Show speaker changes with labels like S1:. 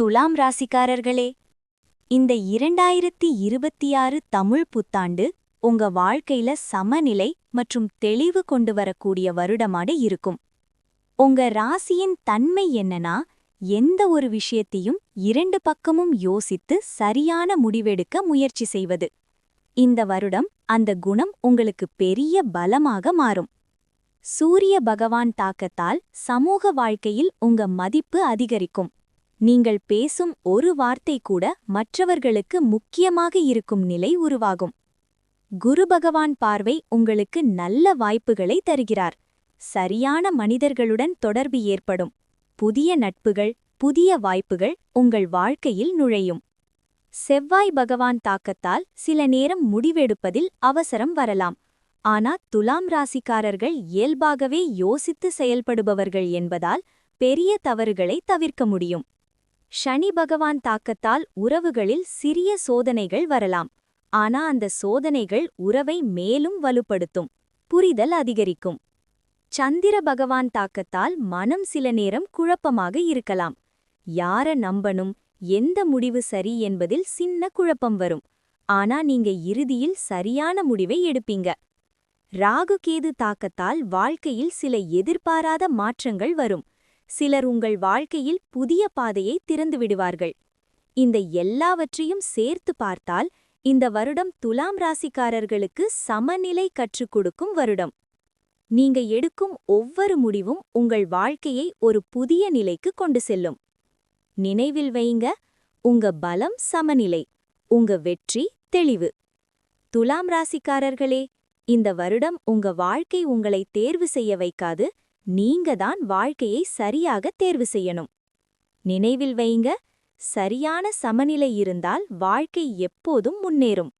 S1: துலாம் ராசிக்காரர்களே, இந்த 2026 தமிழ் புத்தாண்டு உங்க வாழ்க்கையில சமநிலை மற்றும் தெளிவு கொண்டு வரக்கூடிய வருடமாக இருக்கும். உங்க ராசியின் தன்மை என்னன்னா, எந்த ஒரு விஷயத்தையும் இரண்டு பக்கமும் யோசித்து சரியான முடிவெடுக்க முயற்சி செய்வது. இந்த வருடம் அந்த குணம் உங்களுக்கு பெரிய பலமாக மாறும். சூரிய பகவான் தாக்கத்தால் சமூக வாழ்க்கையில் உங்க மதிப்பு அதிகரிக்கும். நீங்கள் பேசும் ஒரு வார்த்தை கூட மற்றவர்களுக்கு முக்கியமாக இருக்கும் நிலை உருவாகும். குரு பகவான் பார்வை உங்களுக்கு நல்ல வாய்ப்புகளை தருகிறார். சரியான மனிதர்களுடன் தொடர்பு ஏற்படும். புதிய நட்புகள், புதிய வாய்ப்புகள் உங்கள் வாழ்க்கையில் நுழையும். செவ்வாய் பகவான் தாக்கத்தால் சில நேரம் முடிவெடுப்பதில் அவசரம் வரலாம். ஆனா துலாம் ராசிக்காரர்கள் இயல்பாகவே யோசித்து செயல்படுபவர்கள் என்பதால் பெரிய தவறுகளை தவிர்க்க முடியும். சனி பகவான் தாக்கத்தால் உறவுகளில் சிறிய சோதனைகள் வரலாம். ஆனா அந்த சோதனைகள் உறவை மேலும் வலுப்படுத்தும். புரிதல் அதிகரிக்கும். சந்திர பகவான் தாக்கத்தால் மனம் சில நேரம் குழப்பமாக இருக்கலாம். யார நம்பணும், எந்த முடிவு சரி என்பதில் சின்ன குழப்பம் வரும். ஆனா நீங்க இறுதியில் சரியான முடிவை எடுப்பீங்க. ராகு கேது தாக்கத்தால் வாழ்க்கையில் சில எதிர்பாராத மாற்றங்கள் வரும். சிலர் உங்கள் வாழ்க்கையில் புதிய பாதையை திறந்து விடுவார்கள். இந்த எல்லாவற்றையும் சேர்த்து பார்த்தால் இந்த வருடம் துலாம் ராசிக்காரர்களுக்கு சமநிலை கற்றுக் கொடுக்கும் வருடம். நீங்க எடுக்கும் ஒவ்வொரு முடிவும் உங்கள் வாழ்க்கையை ஒரு புதிய நிலைக்கு கொண்டு செல்லும். நினைவில் வைங்க, உங்க பலம் சமநிலை, உங்க வெற்றி தெளிவு. துலாம் ராசிக்காரர்களே, இந்த வருடம் உங்க வாழ்க்கை உங்களை தேர்வு செய்ய வைக்காது, நீங்க தான் வாழ்க்கையை சரியாக தேர்வு செய்யணும். நினைவில் வைங்க, சரியான சமநிலை இருந்தால் வாழ்க்கை எப்போதும் முன்னேறும்.